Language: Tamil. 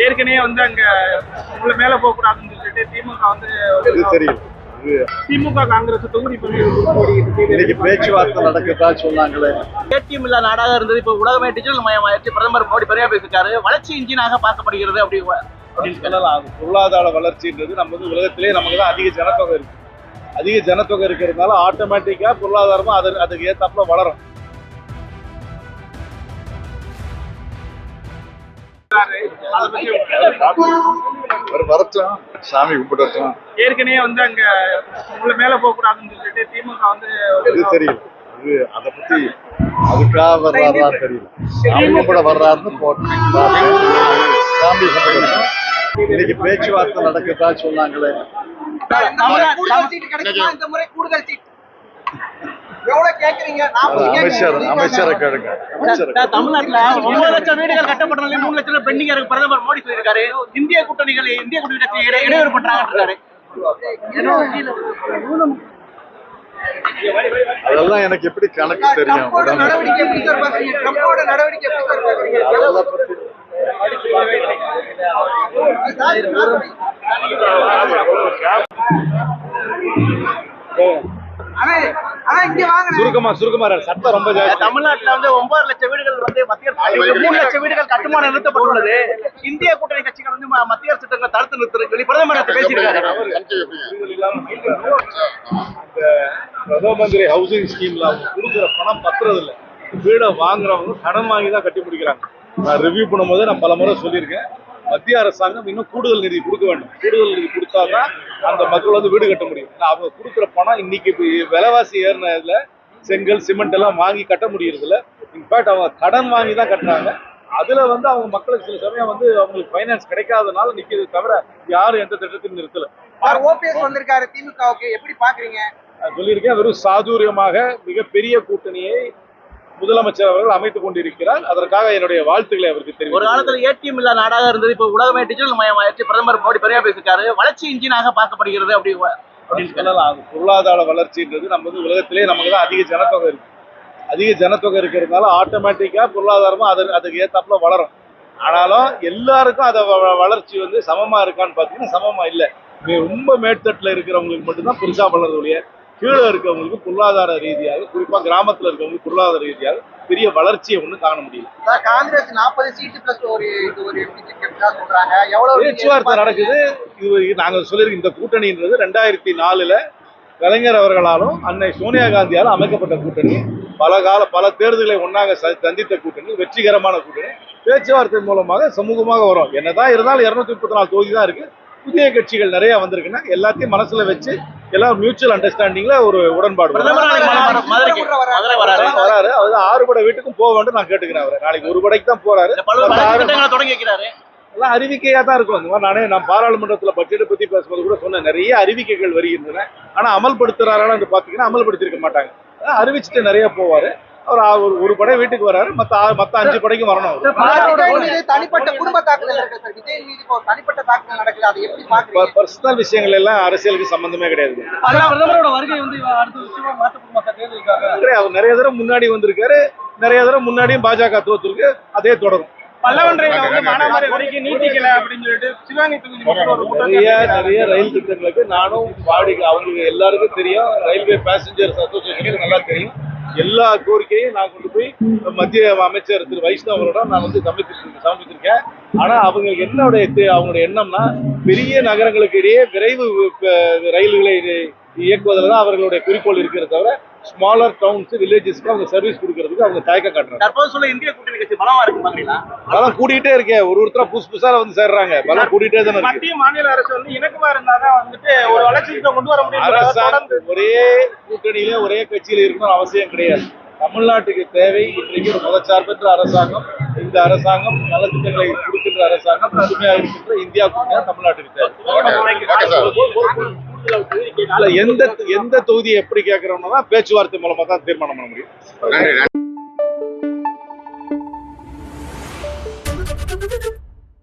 ஏற்கனவே வந்து அங்க உங்களை மேல போக கூடாதுன்னு சொல்லிட்டு திமுக வந்து தெரியும். திமுக காங்கிரஸ் தொகுதி இன்னைக்கு பேச்சுவார்த்தை நடக்குதா சொன்னாங்களே. ஏடிஎம் இல்ல நாடாக இருந்தது இப்ப உலகமே டிஜிட்டல் மயமாயிடுச்சு. பிரதமர் மோடி பெரியா பேசிருக்காரு. வளர்ச்சி இன்ஜினாக பார்க்கப்படுகிறது அப்படின்னு சொல்லலாம். பொருளாதார வளர்ச்சின்றது நம்ம வந்து உலகத்திலேயே நமக்கு தான் அதிக ஜனத்தொகை இருக்கு. அதிக ஜனத்தொகை இருக்கிறதுனால ஆட்டோமேட்டிக்கா பொருளாதாரமும் அதுக்கு ஏத்தாப்புல வளரும். வரட்டும், சாமி கும்பிடட்டும். ஏற்கனவே வந்து அங்க உங்களை மேல போக கூடாதுன்னு சொல்லிட்டு திமுக வந்து தெரியும். அதை பத்தி அதுக்காக வர்றாரா தெரியல. சாமி கூட வர்றாருன்னு போட்டு சாமி கும்பிடட்டும். இன்னைக்கு பேச்சுவார்த்தை நடக்குதா சொன்னாங்களே. அமைச்சரை கேளுங்க. தமிழ்நாட்டுல 9 லட்சம் வீடுகள் கட்டப்பட்ட 3 லட்சம் பெண்டிங் இருக்கு. பிரதமர் மோடி சொல்லியிருக்காரு. இந்திய கூட்டணி கட்சி இடையூறு பண்றாங்க. அதெல்லாம் எனக்கு எப்படி கணக்கு தெரியும். சுருக்கமா சட்டம் ரொம்ப தமிழ்நாட்டுல வந்து 9 லட்சம் வீடுகள் வந்து மத்திய 3 லட்சம் வீடுகள் கட்டுமானம் நிறுத்தப்பட்டுள்ளது. இந்திய கூட்டணி கட்சிகள் வந்து மத்திய அரசு திட்டங்களை தடுத்து நிறுத்தி பிரதமர் பேசியிருக்காரு. பிரதம மந்திரி ஹவுசிங் ஸ்கீம்ல அவங்க கொடுக்குற பணம் பத்துறது இல்லை. வீடை வாங்குறவங்க கடன் வாங்கி தான் கட்டி முடிக்கிறாங்க. நான் ரிவ்யூ பண்ணும்போது நான் பல முறை சொல்லியிருக்கேன். மத்திய அரசாங்கம் இன்னும் கூடுதல் நிதி கொடுக்க வேண்டும். கூடுதல் நிதி கொடுத்தாதான் அந்த மக்கள் வந்து வீடு கட்ட முடியும். அவங்க கொடுக்குற பணம் இன்னைக்கு விலைவாசி ஏறினதுல செங்கல் சிமெண்ட் எல்லாம் வாங்கி கட்ட முடியறதில்ல. இன்ஃபேக்ட் அவங்க கடன் வாங்கி தான் கட்டுறாங்க. அதுல வந்து அவங்க மக்களுக்கு சில சமயம் வந்து அவங்களுக்கு ஃபைனான்ஸ் கிடைக்காதனால நிக்கிறது தவிர யாரும் எந்த திட்டத்தையும் நிறுத்தல. ஓபிஎஸ் வந்திருக்காரு திமுகவுக்கு, எப்படி பாக்குறீங்க? சொல்லியிருக்கேன். வெறும் சாதுரியமாக மிகப்பெரிய கூட்டணியை முதலமைச்சர் அவர்கள் அமைத்துக் கொண்டிருக்கிறார். அதற்காக என்னுடைய வாழ்த்துக்களை அவருக்கு தெரியும். ஒரு காலத்துல ஏடிஎம் இல்ல நாடாக இருந்தது இப்ப உலகமே டிஜிட்டல் மயமாயிடுச்சு. பிரதமர் மோடி பெரியா பேசிருக்காரு. வளர்ச்சி இன்ஜினாக பார்க்கப்படுகிறது அப்படின்னு சொல்லலாம். பொருளாதார வளர்ச்சின்றது நம்ம வந்து உலகத்திலேயே நமக்கு தான் அதிக ஜனத்தொகை இருக்கு. அதிக ஜனத்தொகை இருக்கிறதுனால ஆட்டோமேட்டிக்கா பொருளாதாரமும் அதுக்கு ஏத்தாப்புல வளரும். ஆனாலும் எல்லாருக்கும் அதை வளர்ச்சி வந்து சமமா இருக்கான்னு பாத்தீங்கன்னா சமமா இல்லை. ரொம்ப மேற்தட்டுல இருக்கிறவங்களுக்கு மட்டும்தான் பெருசா வளர்றதுடைய, கீழே இருக்கவங்களுக்கு பொருளாதார ரீதியாக, குறிப்பா கிராமத்துல இருக்கவங்களுக்கு பொருளாதார ரீதியாக பெரிய வளர்ச்சியை ஒண்ணு காண முடியல. காங்கிரஸ் 40 சீட்டு பிளஸ் ஒரு பேச்சுவார்த்தை நடக்குது. இது நாங்க சொல்லியிருக்கோம். இந்த கூட்டணின்றது 2004 கலைஞர் அவர்களாலும் அன்னை சோனியா காந்தியாலும் அமைக்கப்பட்ட கூட்டணி. பல தேர்தல்களை ஒன்னாக சந்தித்த கூட்டணி, வெற்றிகரமான கூட்டணி. பேச்சுவார்த்தை மூலமாக சமூகமாக வரும். என்னதான் இருந்தாலும் 234 தொகுதி தான் இருக்கு. புதிய கட்சிகள் நிறைய வந்திருக்குன்னா எல்லாத்தையும் மனசுல வச்சு எல்லாம் மியூச்சுவல் அண்டர்ஸ்டாண்டிங்ல ஒரு உடன்பாடு வராரு. அவர் 6 படை வீட்டுக்கும் போக வேண்டும் நான் கேட்டுக்கிறேன். அவரை நாளைக்கு 1 படைக்கு தான் போறாரு. எல்லாம் அறிவிக்கையா தான் இருக்கும். அந்த மாதிரி நான் பாராளுமன்றத்துல பட்ஜெட் பத்தி பேசும்போது கூட சொன்னேன். நிறைய அறிவிக்கைகள் வருகின்றன. ஆனா அமல்படுத்துறாரான்னு பாத்தீங்கன்னா அமல்படுத்திருக்க மாட்டாங்க. அறிவிச்சுட்டு நிறைய போவாரு. அவர் 1 படை வீட்டுக்கு வராரு. மத்த 5 படைக்கும் வரணும். தனிப்பட்ட குடும்ப தாக்குதல் நடக்குது. பர்சனல் விஷயங்கள் எல்லாம் அரசியலுக்கு சம்பந்தமே கிடையாது. அவர் நிறைய தடவை முன்னாடி வந்திருக்காரு. நிறைய தடவை முன்னாடியும் பாஜக தோத்துருக்கு. அதே தொடரும். நிறைய ரயில் திட்டங்களுக்கு நானும் அவங்களுக்கு எல்லாருக்கும் தெரியும். ரயில்வே பேசஞ்சர்ஸ் அசோசியேஷனுக்கு நல்லா தெரியும். எல்லா கோரிக்கையும் நான் கொண்டு போய் மத்திய அமைச்சர் திரு வைஷ்ணவரோட நான் வந்து சமர்ப்பித்திருக்கேன். ஆனா அவங்களுடைய எண்ணம்னா பெரிய நகரங்களுக்கு இடையே விரைவு ரயில்களை இயக்குவதில் தான் அவர்களுடைய குறிக்கோள் இருக்கிறத தவிர ஸ்மாலர் டவுன்ஸ் வில்லேஜஸ்க்கு அவங்க சர்வீஸ் கொடுக்கறதுக்கு அவங்க தயக்கம் காட்டுறாங்க. தற்போது சொல்ல இந்திய கூட்டணி கட்சி பலமா இருக்குங்களா? பலம் கூட்டிகிட்டே இருக்கேன். ஒருத்தரா புதுசா வந்து சேர்றாங்க. பலம் கூட்டிகிட்டே தானே இருக்கு. மத்திய மாநில அரசு வந்து இணக்கமா இருந்தாதான் வந்துட்டு ஒரு வளர்ச்சி கொண்டு வர முடியும். அரசாங்கம் ஒரே கூட்டணியில ஒரே கட்சியில இருக்கணும்னு அவசியம் கிடையாது. தமிழ்நாட்டுக்கு தேவை இன்றைக்கு ஒரு மதச்சார்பற்ற அரசாங்கம். இந்த அரசாங்கம் நலத்திட்டங்களை கொடுக்கின்ற அரசாங்கம், புதுமையாக இருக்கின்ற இந்தியா கூட்டணி தமிழ்நாட்டுக்கு தேவை. எந்த தொகுதியை எப்படி கேட்கிறோம்னா தான் பேச்சுவார்த்தை மூலமா தான் தீர்மானம் பண்ண முடியும்.